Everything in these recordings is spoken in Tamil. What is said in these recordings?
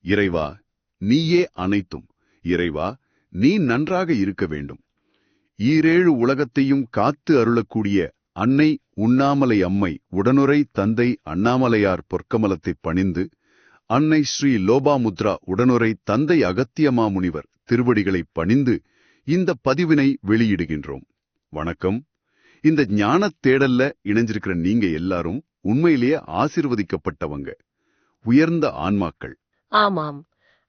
இறைவா, நீயே அனைத்தும். இறைவா, நீ நன்றாக இருக்க வேண்டும். ஈரேழு உலகத்தையும் காத்து அருளக்கூடிய அன்னை உண்ணாமலை அம்மை உடனுரை தந்தை அண்ணாமலையார் பொற்கமலத்தைப் பணிந்து, அன்னை ஸ்ரீ லோபாமுத்ரா உடனுரை தந்தை அகத்தியமாமுனிவர் திருவடிகளைப் பணிந்து இந்த பதிவினை வெளியிடுகின்றோம். வணக்கம். இந்த ஞானத் தேடல்ல இணைஞ்சிருக்கிற நீங்க எல்லாரும் உண்மையிலேயே ஆசீர்வதிக்கப்பட்டவங்க, உயர்ந்த ஆன்மாக்கள். ஆமாம்,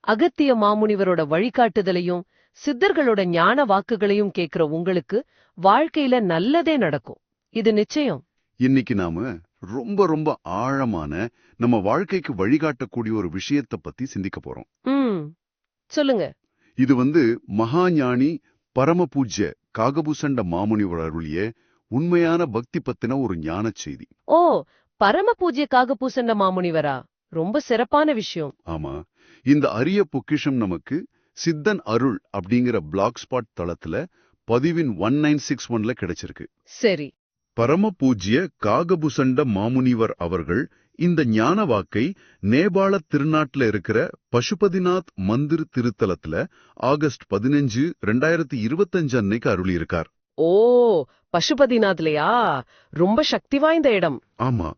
அகத்திய மாமுனிவரோட வழிகாட்டுதலையும் சித்தர்களோட ஞான வாக்குகளையும் கேட்கிற உங்களுக்கு வாழ்க்கையில நல்லதே நடக்கும், இது நிச்சயம். இன்னைக்கு நாம ரொம்ப ரொம்ப ஆழமான நம்ம வாழ்க்கைக்கு வழிகாட்டக்கூடிய ஒரு விஷயத்தை பத்தி சிந்திக்க போறோம். சொல்லுங்க. இது மகாஞானி பரமபூஜ்ய காகபூசண்ட மாமுனிவர் அருளிய உண்மையான பக்தி பத்தின ஒரு ஞான செய்தி. ஓ, பரம பூஜ்ய காகபூசண்ட மாமுனிவரா? ரொம்ப சிறப்பான விஷயம். ஆமா, இந்த அரிய பொக்கிஷம் நமக்கு சித்தன் அருள் அப்படிங்கிற பிளாக் ஸ்பாட் தளத்துல பதிவின் 1961ல கிடைச்சிருக்கு. சரி. பரம பூஜ்ய காகபுசண்ட மாமுனிவர் அவர்கள் இந்த ஞான வாக்கை நேபாள திருநாட்டுல இருக்கிற பசுபதிநாத் மந்திர் திருத்தலத்துல ஆகஸ்ட் 15, 2025 அன்னைக்கு அருளியிருக்கார். ஓ, பசுபதிநாத்லயா? ரொம்ப சக்தி வாய்ந்த இடம். ஆமா,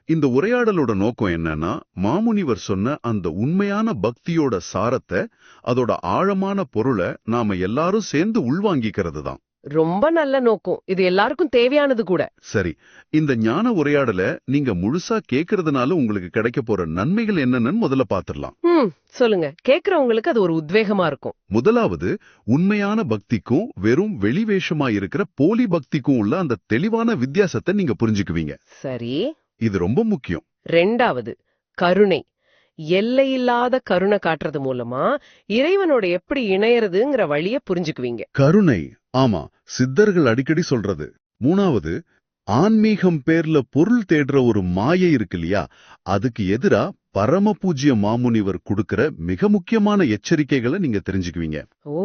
இந்த உரையாடலோட நோக்கம் என்னன்னா, மாமுனிவர் சொன்ன அந்த உண்மையான பக்தியோட சாரத்தை, அதோட ஆழமான பொருளை நாம எல்லாரும் சேர்ந்து உள்வாங்கிக்கிறது தான். ரொம்ப நல்ல நோக்கம். இது எல்லாருக்கும் தேவையானது கூட. சரி, இந்த ஞான உரையாடலை நீங்க முழுசா கேட்கறதுனால உங்களுக்கு கிடைக்க போற நன்மைகள் என்னன்னு முதல்ல பாத்துடலாம். சொல்லுங்க. கேக்குறவங்களுக்கு அது ஒரு உத்வேகமா இருக்கும். முதலாவது, உண்மையான பக்திக்கும் வெறும் வெளிவேஷமா இருக்கிற போலி பக்திக்கும் உள்ள அந்த தெளிவான வித்தியாசத்தை நீங்க புரிஞ்சுக்குவீங்க. சரி, இது ரொம்ப முக்கியம். ரெண்டாவது, கருணை. எல்லையில்லாத கருணை காட்டுறது மூலமா இறைவனோட எப்படி இணையறதுங்கிற வழிய புரிஞ்சுக்குவீங்க. கருணை, ஆமா, சித்தர்கள் அடிக்கடி சொல்றது. மூணாவது, ஆன்மீகம் பேர்ல பொருள் தேடுற ஒரு மாயை இருக்கு இல்லையா, அதுக்கு எதிரா பரம பூஜ்ய மாமுனிவர் கொடுக்கிற மிக முக்கியமான எச்சரிக்கைகளை நீங்க தெரிஞ்சுக்குவீங்க. ஓ,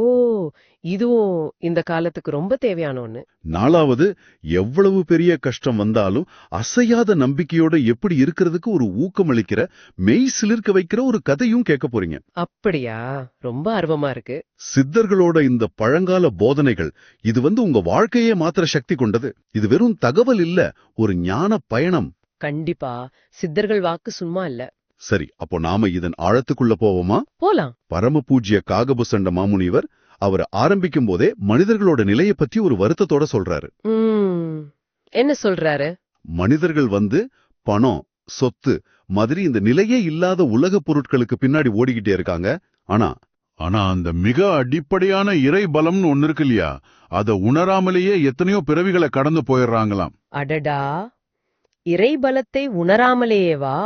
இதுவும் இந்த காலத்துக்கு ரொம்ப தேவையான ஒண்ணு. நாலாவது, எவ்வளவு பெரிய கஷ்டம் வந்தாலும் அசையாத நம்பிக்கையோட எப்படி இருக்கிறதுக்கு ஒரு ஊக்கமளிக்கிற, மெய் சிலிர்க்க வைக்கிற ஒரு கதையும் கேட்க போறீங்க. அப்படியா? ரொம்ப ஆர்வமா இருக்கு. சித்தர்களோட இந்த பழங்கால போதனைகள், இது உங்க வாழ்க்கையே மாத்திர சக்தி கொண்டது. இது வெறும் தகவல் இல்ல, ஒரு ஞான பயணம். கண்டிப்பா, சித்தர்கள் வாக்கு சும்மா இல்ல. சரி, அப்போ நாம இதன் ஆழத்துக்குள்ள போவோமா? போலாம். பரம பூஜ்ய காகபுசண்ட மாமுனிவர் அவர் ஆரம்பிக்கும் போதே மனிதர்களோட நிலையை பற்றி ஒரு வருத்தத்தோட சொல்றாரு. என்ன சொல்றாரு? மனிதர்கள் பணம், சொத்து மாதிரி இந்த நிலையே இல்லாத உலக பொருட்களுக்கு பின்னாடி ஓடிக்கிட்டே இருக்காங்க. ஆனா அந்த மிக அடிப்படையான இறை பலம்னு ஒன்னு இருக்கு இல்லையா, அத உணராமலேயே எத்தனையோ பிறவிகளை கடந்து போயிடுறாங்களாம். அடடா, இறை பலத்தை உணராமலேயேவா?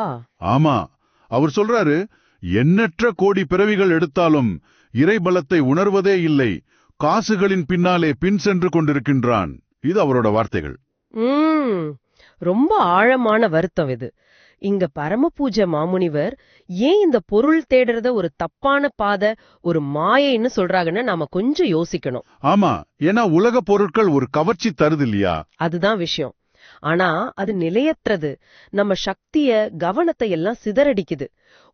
ஆமா, அவர் சொல்றாரு, எண்ணற்ற கோடி பிறவிகள் எடுத்தாலும் இறை பலத்தை உணர்வதே இல்லை, காசுகளின் பின்னாலே பின் சென்று கொண்டிருக்கின்றான். இது அவரோட வார்த்தைகள். ரொம்ப ஆழமான வருத்தம் இது. இங்க பரமபூஜ மாமுனிவர் ஏன் இந்த பொருள் தேடுறத ஒரு தப்பான பாதை, ஒரு மாயைன்னு சொல்றாங்கன்னு நாம கொஞ்சம் யோசிக்கணும். ஆமா, ஏன்னா உலக பொருட்கள் ஒரு கவர்ச்சி தருது இல்லையா? அதுதான் விஷயம். ஆனா அது நிலையற்றது. நம்ம சக்திய, கவனத்தை எல்லாம் சிதறடிக்குது.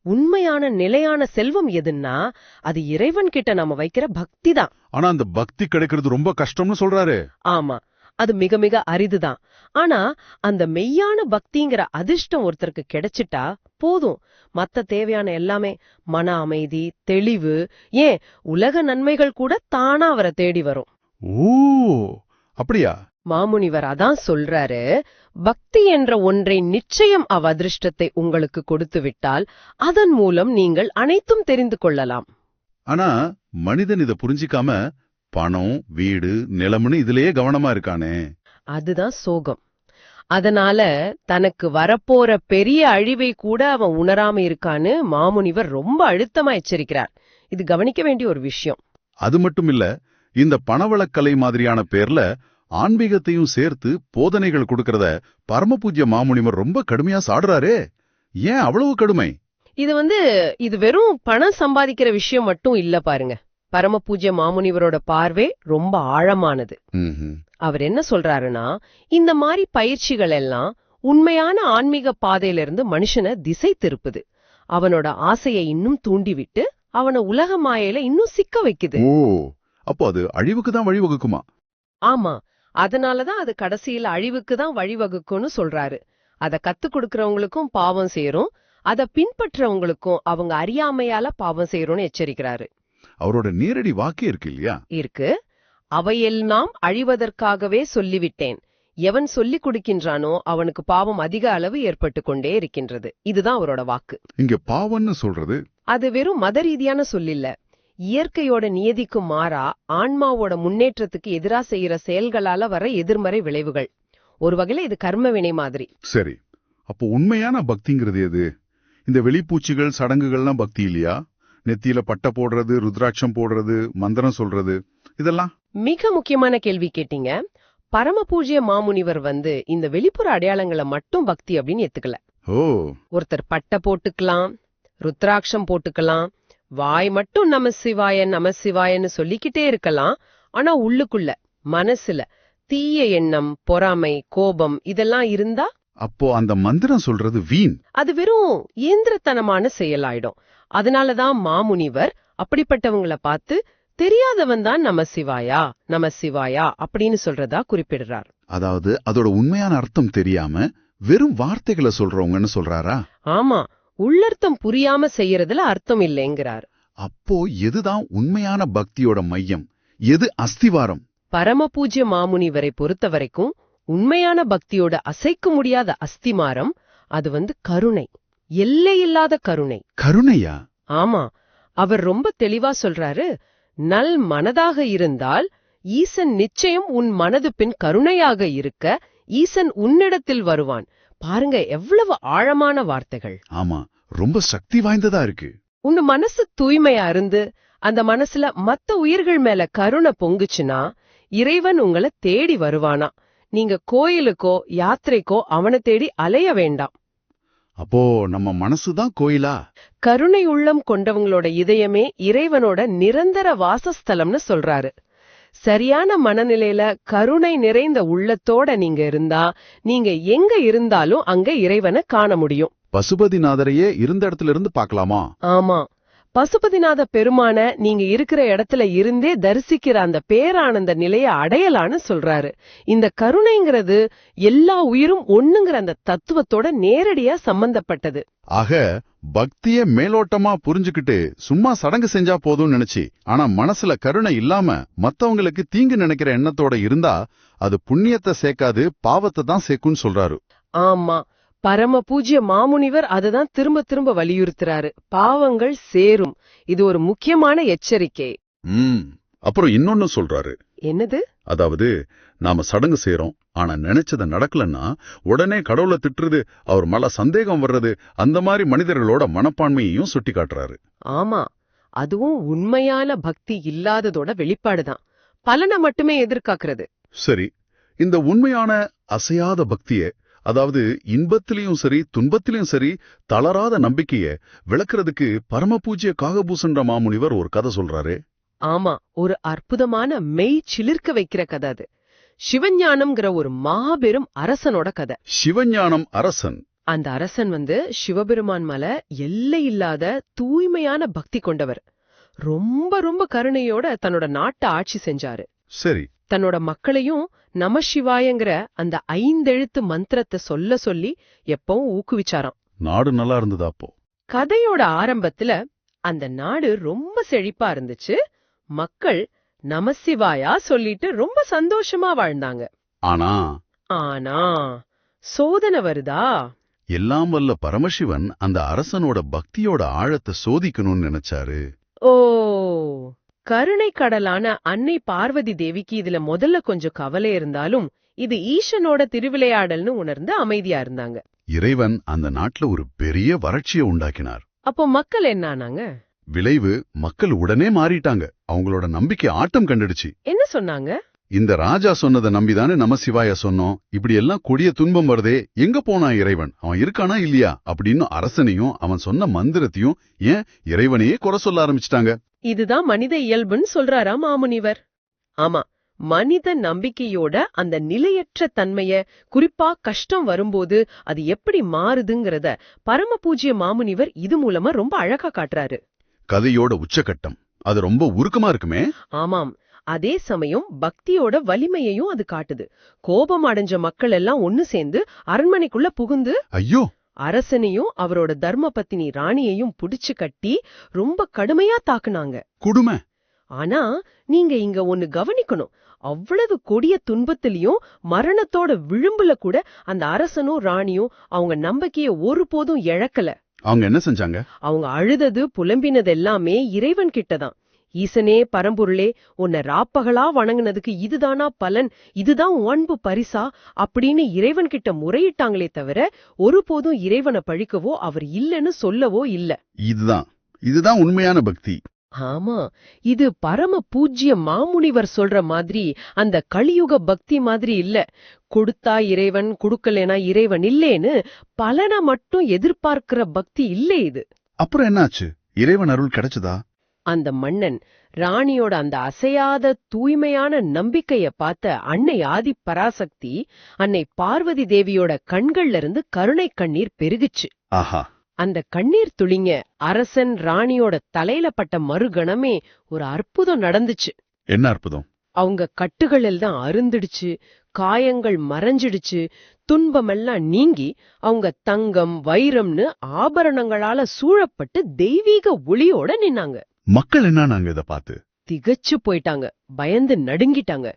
உண்மையான நிலையான செல்வம் எதுன்னா அது இறைவன் கிட்ட நம்ம வைக்கிற பக்தி தான். ஆனா அந்த பக்தி கிடைக்கிறது ரொம்ப கஷ்டம்னு சொல்றாரு. ஆமா, அது மிக மிக அரிதுதான். ஆனா அந்த மெய்யான பக்திங்கிற அதிர்ஷ்டம் ஒருத்தருக்கு கிடைச்சிட்டா போதும், மத்த தேவையான எல்லாமே, மன அமைதி, தெளிவு, ஏன் உலக நன்மைகள் கூட தானா அவரை தேடி வரும். ஓ, அப்படியா? மாமுனிவர் அதான் சொல்றாரு, பக்தி என்ற ஒன்றை நிச்சயம் அதிர்ஷ்டத்தை உங்களுக்கு கொடுத்து விட்டால் அதன் மூலம் நீங்கள் அனைத்தும் தெரிந்து கொள்ளலாம். ஆனா மனிதன் இத புரிஞ்சிக்காம பணம், வீடு, நிலம்னு இதுலயே கவனமா இருக்கானே. அதுதான் சோகம். அதனால தனக்கு வரப்போற பெரிய அழிவை கூட அவன் உணராம இருக்கான்னு மாமுனிவர் ரொம்ப அழுத்தமா எச்சரிக்கிறார். இது கவனிக்க வேண்டிய ஒரு விஷயம். அது மட்டும் இல்ல, இந்த பணவளக்கலை மாதிரியான பேர்ல ஆன்மீகத்தையும் சேர்த்து போதனைகள் கொடுக்கறத பரமபூஜ்ய மாமுனிவர் ரொம்ப கடுமையா சாடுறாரே. ஏன் அவ்வளவு கடுமை? இது வெறும் பணம் சம்பாதிக்கிற விஷயம் மட்டும் இல்ல பாருங்க. பரமபூஜ்ய மாமுனிவரோட பார்வை ரொம்ப ஆழமானது. அவர் என்ன சொல்றாருன்னா, இந்த மாதிரி பயிற்சிகள் எல்லாம் உண்மையான ஆன்மீக பாதையிலிருந்து மனுஷனை திசை திருப்புது. அவனோட ஆசையை இன்னும் தூண்டிவிட்டு அவன உலக மாயையில இன்னும் சிக்க வைக்குது. ஓ, அப்போ அது அழிவுக்கு தான் வழிவகுக்குமா? ஆமா, அதனாலதான் அது கடைசியில அழிவுக்கு தான் வழிவகுக்கும்னு சொல்றாரு. அத கத்து கொடுக்கறவங்களுக்கும் பாவம் சேரும், அத பின்பற்றவங்களுக்கும் அவங்க அறியாமையால பாவம் சேரும்னு எச்சரிக்கிறாரு. அவரோட நேரடி வாக்கே இருக்கு இல்லையா? இருக்கு. அவையெல்லாம் அழிவதற்காகவே சொல்லிவிட்டேன். எவன் சொல்லிக் கொடுக்கின்றானோ அவனுக்கு பாவம் அதிக அளவு ஏற்பட்டு கொண்டே இருக்கின்றது. இதுதான் அவரோட வாக்கு. இங்க பாவம்னு சொல்றது அது வெறும் மத ரீதியான சொல்லில்ல. இயற்கையோட நியதிக்கு மாறா ஆன்மாவோட முன்னேற்றத்துக்கு எதிரா செய்யற செயல்களால வர எதிர்மறை விளைவுகள். ஒரு வகையில இது கர்ம வினை மாதிரி. சரி, அப்போ உண்மையான பக்திங்கிறது எது? இந்த வெளிப்பூச்சிகள் சடங்குகள்லாம் பக்தி இல்லையா? நெத்தியில பட்டை போடுறது, ருத்ராட்சம் போடுறது, மந்திரம் சொல்றது, இதெல்லாம் மிக முக்கியமான கேள்வி கேட்டீங்க. பரம பூஜ்ய மாமுனிவர் இந்த வெளிப்புற அடையாளங்களை மட்டும் பக்தி அப்படின்னு ஏத்துக்கல. ஓ, ஒருத்தர் பட்டை போட்டுக்கலாம், ருத்ராட்சம் போட்டுக்கலாம், வாய் மட்டும் நம சிவாயன்னு சொல்லிக்கிட்டே இருக்கலாம். ஆனா உள்ளுக்குள்ள மனசுல தீய எண்ணம், பொறாமை, கோபம் இதெல்லாம் இருந்தா அப்போ அந்த மந்திரம் சொல்றது வீண். அது வெறும் இயந்திரத்தனமான செயலாயிடும். அதனாலதான் மாமுனிவர் அப்படிப்பட்டவங்களை பார்த்து தெரியாதவன் தான் நம சிவாயா அப்படின்னு சொல்றதா குறிப்பிடுறார். அதாவது அதோட உண்மையான அர்த்தம் தெரியாம வெறும் வார்த்தைகளை சொல்றவங்கன்னு சொல்றாரா? ஆமா, உள்ளர்த்தம் புரியாம செய்யறதுல அர்த்தம் இல்லைங்கிறார். அப்போ எதுதான் உண்மையான பக்தியோட மையம்? எது அஸ்திவாரம்? பரம பூஜ்ய மாமுனிவரை பொறுத்த வரைக்கும் உண்மையான பக்தியோட அசைக்க முடியாத அஸ்திமாரம் அது கருணை, எல்லையில்லாத கருணை. கருணையா? ஆமா, அவர் ரொம்ப தெளிவா சொல்றாரு. நல் மனதாக இருந்தால் ஈசன் நிச்சயம் உன் மனது பின் கருணையாக இருக்க ஈசன் உன்னிடத்தில் வருவான். பாருங்க எவ்வளவு ஆழமான வார்த்தைகள். ஆமா, ரொம்ப சக்தி வாய்ந்ததா இருக்கு. உன் மனசு தூய்மையா இருந்து அந்த மனசுல மத்த உயிர்கள் மேல கருணை பொங்குச்சுன்னா இறைவன் உங்களை தேடி வருவானா. நீங்க கோயிலுக்கோ யாத்திரைக்கோ அவனை தேடி அலைய வேண்டாம். அப்போ நம்ம மனசுதான் கோயிலா? கருணை உள்ளம் கொண்டவங்களோட இதயமே இறைவனோட நிரந்தர வாசஸ்தலம்னு சொல்றாரு. சரியான மனநிலையில கருணை நிறைந்த உள்ளத்தோட நீங்க இருந்தா நீங்க எங்க இருந்தாலும் அங்க இறைவனை காண முடியும். பசுபதிநாதரையே இருந்த இடத்துல இருந்து பார்க்கலாமா? ஆமா, பசுபதிநாத பெருமான நீங்க இருக்கிற இடத்துல இருந்தே தரிசிக்கிற அந்த பேரானந்த நிலைய அடையலான்னு சொல்றாரு. இந்த கருணைங்கிறது எல்லா உயிரும் ஒண்ணுங்கிற அந்த தத்துவத்தோட நேரடியா சம்பந்தப்பட்டது. ஆக பக்திய மேலோட்டமா புரிஞ்சுக்கிட்டு சும்மா சடங்கு செஞ்சா போதும்னு நினைச்சு, ஆனா மனசுல கருணை இல்லாம மத்தவங்களுக்கு தீங்கு நினைக்கிற எண்ணத்தோட இருந்தா அது புண்ணியத்தை சேர்க்காது, பாவத்தை தான் சேர்க்கும்னு சொல்றாரு. ஆமா, பரம பூஜ்ய மாமுனிவர் அததான் திரும்ப திரும்ப வலியுறுத்துறாரு. பாவங்கள் சேரும். இது ஒரு முக்கியமான எச்சரிக்கை. அப்புறம் இன்னொன்னு சொல்றாரு. என்னது? அதாவது நாம சடங்கு செய்யறோம், ஆனா நினைச்சத நடக்கலன்னா உடனே கடவுளை திட்டுறது, அவர் மேல சந்தேகம் வர்றது, அந்த மாதிரி மனிதர்களோட மனப்பான்மையையும் சுட்டி காட்டுறாரு. ஆமா, அதுவும் உண்மையான பக்தி இல்லாததோட வெளிப்பாடுதான். பலனை மட்டுமே எதிர்பார்க்கிறது. சரி, இந்த உண்மையான அசையாத பக்திய, அதாவது இன்பத்திலையும் சரி துன்பத்திலையும் சரி தளராத நம்பிக்கைய விளக்குறதுக்கு பரம பூஜ்ய காகபூசன்ற மாமுனிவர் ஒரு கதை சொல்றாரு. ஆமா, ஒரு அற்புதமான மெய் சிலிர்க்க வைக்கிற கதை அது. சிவஞானம்ங்கிற ஒரு மாபெரும் அரசனோட கதை. சிவஞானம் அரசன். அந்த அரசன் சிவபெருமான் மேல எல்லையில்லாத தூய்மையான பக்தி கொண்டவர். ரொம்ப ரொம்ப கருணையோட தன்னோட நாட்டை ஆட்சி செஞ்சாரு. சரி. தன்னோட மக்களையும் நம சிவாயங்கிற அந்த 5 எழுத்து மந்திரத்தை சொல்ல சொல்லி எப்பவும் ஊக்குவிச்சாராம். நாடு நல்லா இருந்ததா அப்போ? கதையோட ஆரம்பத்துல அந்த நாடு ரொம்ப செழிப்பா இருந்துச்சு. மக்கள் நமசிவாயா சொல்லிட்டு ரொம்ப சந்தோஷமா வாழ்ந்தாங்க. ஆனா சோதனை வருதா? எல்லாம் வல்ல பரமசிவன் அந்த அரசனோட பக்தியோட ஆழத்தை சோதிக்கணும்னு நினைச்சாரு. ஓ, கருணை கடலான அன்னை பார்வதி தேவிக்கு இதுல முதல்ல கொஞ்சம் கவலை இருந்தாலும் இது ஈசனோட திருவிளையாடல்னு உணர்ந்து அமைதியா இருந்தாங்க. இறைவன் அந்த நாட்டுல ஒரு பெரிய வறட்சியை உண்டாக்கினார். அப்போ மக்கள் என்னானாங்க? விளைவு, மக்கள் உடனே மாறிட்டாங்க. அவங்களோட நம்பிக்கை ஆட்டம் கண்டுடுச்சு. என்ன சொன்னாங்க? இந்த ராஜா சொன்னதை நம்பிதானே நமசிவாய சொன்னோம், இப்படி எல்லாம் கொடிய துன்பம் வருதே, எங்க போனா இறைவன், அவன் இருக்கானா இல்லையா அப்படின்னு அரசனையும் அவன் சொன்ன மந்திரத்தையும், ஏன் இறைவனையே குறை சொல்ல ஆரம்பிச்சிட்டாங்க. இதுதான் மனித இயல்புன்னு சொல்றாரா மாமுனிவர். ஆமா, மனித நம்பிக்கையோட அந்த நிலையற்ற தன்மைய, குறிப்பா கஷ்டம் வரும்போது அது எப்படி மாறுதுங்கிறத பரமபூஜ்ய மாமுனிவர் இது மூலமா ரொம்ப அழகா காட்டுறாரு. கதையோட உச்சகட்டம் அது ரொம்ப உருக்கமா இருக்குமே. ஆமாம். அதே சமயம் பக்தியோட வலிமையையும் அது காட்டுது. கோபம் அடைஞ்ச மக்கள் எல்லாம் ஒன்னு சேர்ந்து அரண்மனைக்குள்ள புகுந்து ஐயோ, அரசனையும் அவரோட தர்ம பத்தினி ராணியையும் புடிச்சு கட்டி ரொம்ப கடுமையா தாக்குனாங்க. குடுமை. ஆனா நீங்க இங்க ஒன்னு கவனிக்கணும். அவ்வளவு கொடிய துன்பத்திலையும் மரணத்தோட விளிம்புல கூட அந்த அரசனும் ராணியும் அவங்க நம்பிக்கைய ஒருபோதும் இழக்கல. அவங்க என்ன செஞ்சாங்க? அவங்க அழுதது புலம்பினது எல்லாமே இறைவன் கிட்டதான். ஈசனே, பரம்பொருளே, உன்னை ராப்பகலா வணங்குனதுக்கு இதுதானா பலன், இதுதான் உன் அன்பு பரிசா அப்படின்னு இறைவன் கிட்ட முறையிட்டாங்களே தவிர ஒருபோதும் இறைவனை பழிக்கவோ அவர் இல்லன்னு சொல்லவோ இல்ல. இதுதான் உண்மையான பக்தி. ஆமா, இது பரம பூஜ்ய மாமுனிவர் சொல்ற மாதிரி அந்த கலியுக பக்தி மாதிரி இல்ல. கொடுத்தா இறைவன், கொடுக்கலனா இறைவன் இல்லேன்னு பலனை மட்டும் எதிர்பார்க்கிற பக்தி இல்ல இது. அப்புறம் என்னாச்சு? இறைவன் அருள் கிடைச்சதா? அந்த மன்னன் ராணியோட அந்த அசையாத தூய்மையான நம்பிக்கைய பார்த்த அன்னை ஆதி பராசக்தி, அன்னை பார்வதி தேவியோட கண்கள்ல இருந்து கருணை கண்ணீர் பெருகுச்சு. ஆஹா. அந்த கண்ணீர் துளிங்க அரசன் ராணியோட தலையில பட்ட மறுகணமே ஒரு அற்புதம் நடந்துச்சு. என்ன அற்புதம்? அவங்க கட்டுகள் எல்லாம் அருந்துடுச்சு, காயங்கள் மறைஞ்சிடுச்சு, துன்பமெல்லாம் நீங்கி அவங்க தங்கம், வைரம்னு ஆபரணங்களால சூழப்பட்டு தெய்வீக ஒளியோட நின்னாங்க. மக்கள் என்ன இத பார்த்து திகச்சு போயிட்டாங்க, பயந்து நடுங்கிட்டாங்க.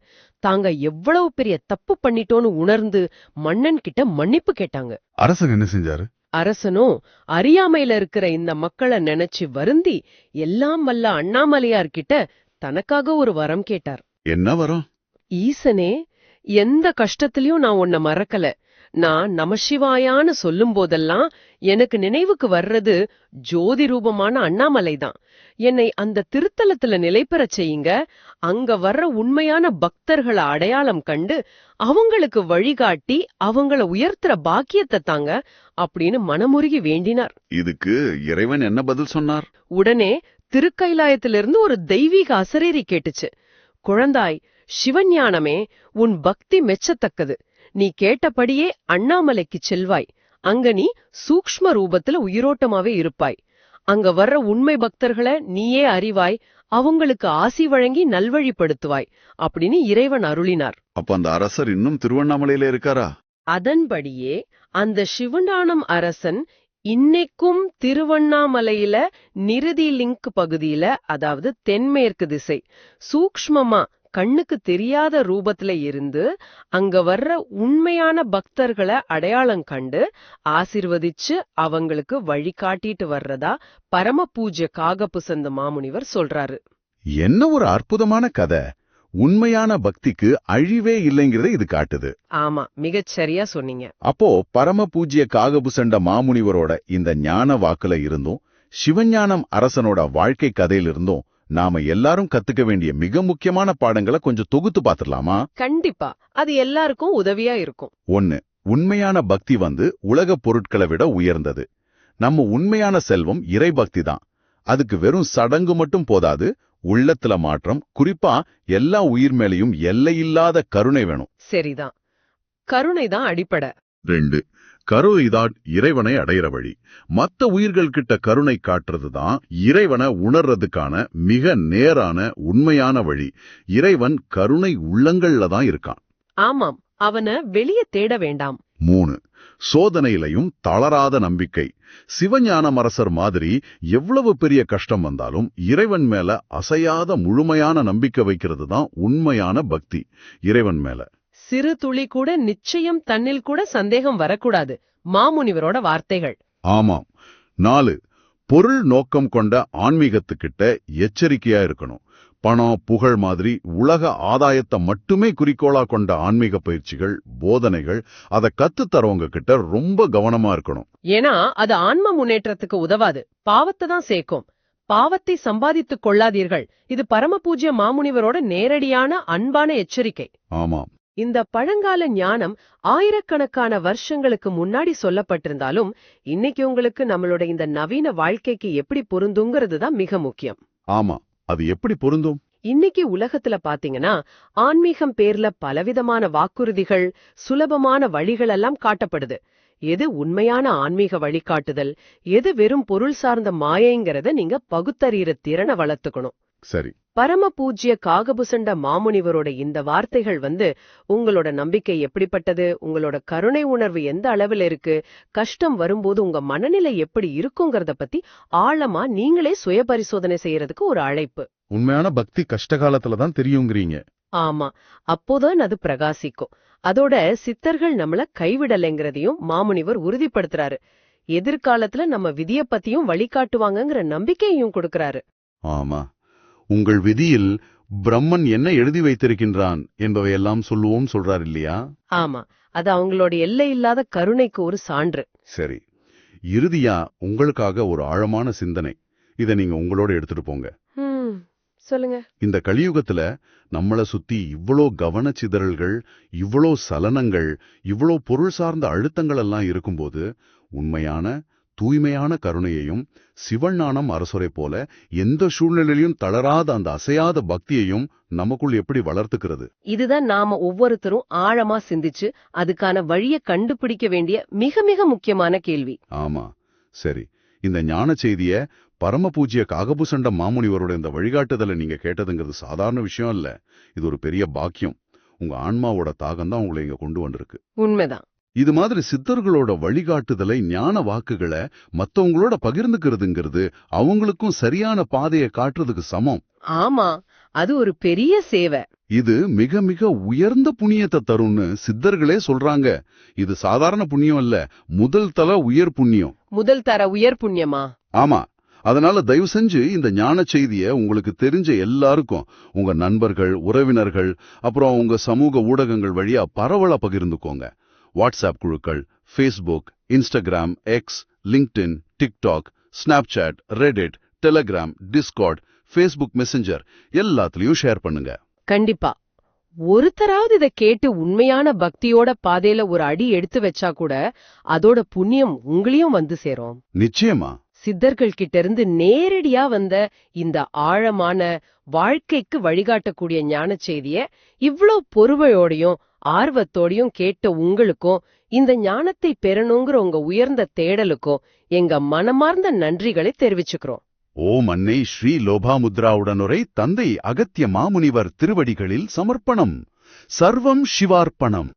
தாங்க எவ்வளவு பெரிய தப்பு பண்ணிட்டோன்னு உணர்ந்து மன்னன் கிட்ட மன்னிப்பு கேட்டாங்க. அரசன் என்ன செஞ்சாரு? அரசனும் அறியாமையில இருக்கிற இந்த மக்களை நினைச்சு வருந்தி எல்லாம் வல்ல அண்ணாமலையார்கிட்ட தனக்காக ஒரு வரம் கேட்டார். என்ன வரம்? ஈசனே, எந்த கஷ்டத்திலயும் நான் உன்னை மறக்கல. நான் நமசிவாயான்னு சொல்லும் போதெல்லாம் எனக்கு நினைவுக்கு வர்றது ஜோதி ரூபமான அண்ணாமலைதான். என்னை அந்த திருத்தலத்துல நிலைபெறச் செய்யுங்க. அங்க வர்ற உண்மையான பக்தர்களை அடையாளம் கண்டு அவங்களுக்கு வழிகாட்டி அவங்கள உயர்த்துற பாக்கியத்தை தாங்க அப்படின்னு மனமுருகி வேண்டினார். இதுக்கு இறைவன் என்ன பதில் சொன்னார்? உடனே திருக்கைலாயத்திலிருந்து ஒரு தெய்வீக அசரீரி கேட்டுச்சு. குழந்தாய், சிவஞானமே, உன் பக்தி மெச்சத்தக்கது. நீ கேட்டபடியே அண்ணாமலைக்கு செல்வாய். அங்க நீ சூக்ஷ்ம ரூபத்துல உயிரோட்டமாவே இருப்பாய். அங்க வர்ற உண்மை பக்தர்களை நீயே அறிவாய், அவங்களுக்கு ஆசி வழங்கி நல்வழிப்படுத்துவாய் அப்படின்னு இறைவன் அருளினார். அப்ப அந்த அரசர் இன்னும் திருவண்ணாமலையில இருக்காரா? அதன்படியே அந்த சிவஞானம் அரசன் இன்னைக்கும் திருவண்ணாமலையில நிருதி லிங்க் பகுதியில, அதாவது தென்மேற்கு திசை, சூக்ஷ்மமா கண்ணுக்கு தெரியாத ரூபத்துல இருந்து அங்க வர்ற உண்மையான பக்தர்களை அடையாளம் கண்டு ஆசிர்வதிச்சு அவங்களுக்கு வழிகாட்டிட்டு வர்றதா பரம பூஜ்ய காகபுசந்த மாமுனிவர் சொல்றாரு. என்ன ஒரு அற்புதமான கதை! உண்மையான பக்திக்கு அழிவே இல்லைங்கிறத இது காட்டுது. ஆமா, மிகச் சரியா சொன்னீங்க. அப்போ பரம பூஜ்ய காகபுசண்ட மாமுனிவரோட இந்த ஞான வாக்குல இருந்தும் சிவஞானம் அரசனோட வாழ்க்கை கதையிலிருந்தும் நாம எல்லாரும் கத்துக்க வேண்டிய மிக முக்கியமான பாடங்களை கொஞ்சம் தொகுத்து பாத்துடலாமா? கண்டிப்பா, அது எல்லாருக்கும் உதவியா இருக்கும். 1. உண்மையான பக்தி உலக பொருட்களை விட உயர்ந்தது. நம்ம உண்மையான செல்வம் இறைபக்தி தான். அதுக்கு வெறும் சடங்கு மட்டும் போதாது, உள்ளத்துல மாற்றம், குறிப்பா எல்லா உயிர் மேலையும் எல்லையில்லாத கருணை வேணும். சரிதான், கருணைதான் அடிப்படை. 2. கருணைதான் இறைவனை அடையிற வழி. மத்த உயிர்கள் கிட்ட கருணை காட்டுறதுதான் இறைவனை உணர்றதுக்கான மிக நேரான உண்மையான வழி. இறைவன் கருணை உள்ளங்கள்ல தான் இருக்கான். ஆமாம், அவனை வெளியே தேட வேண்டாம். 3. சோதனையிலையும் தளராத நம்பிக்கை. சிவஞானமரசர் மாதிரி எவ்வளவு பெரிய கஷ்டம் வந்தாலும் இறைவன் மேல அசையாத முழுமையான நம்பிக்கை வைக்கிறது தான் உண்மையான பக்தி. இறைவன் மேல சிறு துளி கூட நிச்சயம் தன்னில் கூட சந்தேகம் வரக்கூடாது. மாமுனிவரோட வார்த்தைகள். ஆமாம். 4. பொருள் நோக்கம் கொண்ட ஆன்மீகத்துக்கிட்ட எச்சரிக்கையா இருக்கணும். பணம், புகழ் மாதிரி உலக ஆதாயத்தை மட்டுமே குறிக்கோளா கொண்ட ஆன்மீக பயிற்சிகள், போதனைகள், அதை கத்துத்தரவங்க கிட்ட ரொம்ப கவனமா இருக்கணும். ஏன்னா அது ஆன்ம முன்னேற்றத்துக்கு உதவாது, பாவத்தை தான் சேர்க்கும். பாவத்தை சம்பாதித்துக் கொள்ளாதீர்கள். இது பரம பூஜ்ய மாமுனிவரோட நேரடியான அன்பான எச்சரிக்கை. ஆமாம். இந்த பழங்கால ஞானம் ஆயிரக்கணக்கான வருஷங்களுக்கு முன்னாடி சொல்லப்பட்டிருந்தாலும் இன்னைக்கு உங்களுக்கு நம்மளோட இந்த நவீன வாழ்க்கைக்கு எப்படி பொருந்துங்கிறது தான் மிக முக்கியம். ஆமா, அது எப்படி பொருந்தும்? இன்னைக்கு உலகத்துல பாத்தீங்கன்னா ஆன்மீகம் பேர்ல பலவிதமான வாக்குறுதிகள், சுலபமான வழிகள் எல்லாம் காட்டப்படுது. எது உண்மையான ஆன்மீக வழிகாட்டுதல், எது வெறும் பொருள் சார்ந்த மாயைங்கிறத நீங்க பகுத்தறிகிற திறனை வளர்த்துக்கணும். சரி. பரம பூஜ்ய காகபுசண்ட மாமுனிவரோட இந்த வார்த்தைகள் உங்களோட நம்பிக்கை எப்படிப்பட்டது, உங்களோட கருணை உணர்வு எந்த அளவில் இருக்கு, கஷ்டம் வரும்போது உங்க மனநிலை எப்படி இருக்குங்கிறத பத்தி ஆழமா நீங்களே சுய பரிசோதனை செய்யறதுக்கு ஒரு அழைப்பு. உண்மையான பக்தி கஷ்ட காலத்துல தான் தெரியுங்கிறீங்க. ஆமா, அப்போதான் அது பிரகாசிக்கும். அதோட சித்தர்கள் நம்மள கைவிடலைங்கிறதையும் மாமுனிவர் உறுதிப்படுத்துறாரு. எதிர்காலத்துல நம்ம விதிய பத்தியும் வழிகாட்டுவாங்கங்கிற நம்பிக்கையையும் கொடுக்கறாரு. ஆமா, உங்கள் விதியில் பிரம்மன் என்ன எழுதி வைத்திருக்கின்றான் என்பவையெல்லாம் சொல்லுவோம் சொல்றார் இல்லையா? ஆமா, அது அவங்களோட எல்லை இல்லாத கருணைக்கு ஒரு சான்று. சரி, இறுதியா உங்களுக்காக ஒரு ஆழமான சிந்தனை. இத நீங்க உங்களோட எடுத்துட்டு போங்க. சொல்லுங்க. இந்த கலியுகத்துல நம்மள சுத்தி இவ்ளோ கவனச்சிதறல்கள், இவ்ளோ சலனங்கள், இவ்ளோ பொருள் சார்ந்த அழுத்தங்கள் எல்லாம் இருக்கும்போது உண்மையான தூய்மையான கருணையையும் சிவஞானம் அரசுரை போல எந்த சூழ்நிலையிலும் தளராத அந்த அசையாத பக்தியையும் நமக்குள் எப்படி வளர்த்துக்கிறது? இதுதான் நாம ஒவ்வொருத்தரும் ஆழமா சிந்திச்சு அதுக்கான வழிய கண்டுபிடிக்க வேண்டிய மிக மிக முக்கியமான கேள்வி. ஆமா, சரி. இந்த ஞான செய்திய பரம பூஜ்ய காகபுசண்ட மாமுனிவரோட இந்த வழிகாட்டுதலை நீங்க கேட்டதுங்கிறது சாதாரண விஷயம் இல்ல. இது ஒரு பெரிய பாக்கியம். உங்க ஆன்மாவோட தாகம் தான் உங்களை இங்க கொண்டு வந்திருக்கு. உண்மைதான். இது மாதிரி சித்தர்களோட வழிகாட்டுதலை, ஞான வாக்குகளை மத்தவங்களோட பகிர்ந்துக்கிறதுங்கிறது அவங்களுக்கும் சரியான பாதையை காட்டுறதுக்கு சமம். ஆமா, அது ஒரு பெரிய சேவை. இது மிக மிக உயர்ந்த புண்ணியத்தை தரும்னு சித்தர்களே சொல்றாங்க. இது சாதாரண புண்ணியம் இல்ல, முதல் தர உயர் புண்ணியம். முதல் தர உயர் புண்ணியமா? ஆமா. அதனால தயவு செஞ்சு இந்த ஞான செய்திய உங்களுக்கு தெரிஞ்ச எல்லாருக்கும், உங்க நண்பர்கள், உறவினர்கள், அப்புறம் உங்க சமூக ஊடகங்கள் வழியா பரவலா பகிர்ந்துக்கோங்க. வாட்ஸ்அப் குழுக்கள், Facebook, Instagram, X, LinkedIn, TikTok, Snapchat, Reddit, Telegram, Discord, Facebook Messenger எல்லாத்துலயும் ஷேர் பண்ணுங்க. கண்டிப்பா. ஒருத்தராவது இத கேட்டு உண்மையான பக்தியோட பாதையில ஒரு அடி எடுத்து வச்சா கூட அதோட புண்ணியம் உங்களையும் வந்து சேரும். நிச்சயமா. சித்தர்கள் கிட்ட இருந்து நேரடியா வந்த இந்த ஆழமான வாழ்க்கைக்கு வழிகாட்டக்கூடிய ஞான செய்திய இவ்ளோ பொறுமையோடையும் ஆர்வத்தோடையும் கேட்ட உங்களுக்கும், இந்த ஞானத்தை பெறணுங்கிற உங்க உயர்ந்த தேடலுக்கும் எங்க மனமார்ந்த நன்றிகளை தெரிவிச்சுக்கிறோம். ஓம் அன்னை ஸ்ரீ லோபாமுத்ராவுடனுரை தந்தை அகத்திய மாமுனிவர் திருவடிகளில் சமர்ப்பணம். சர்வம் சிவார்ப்பணம்.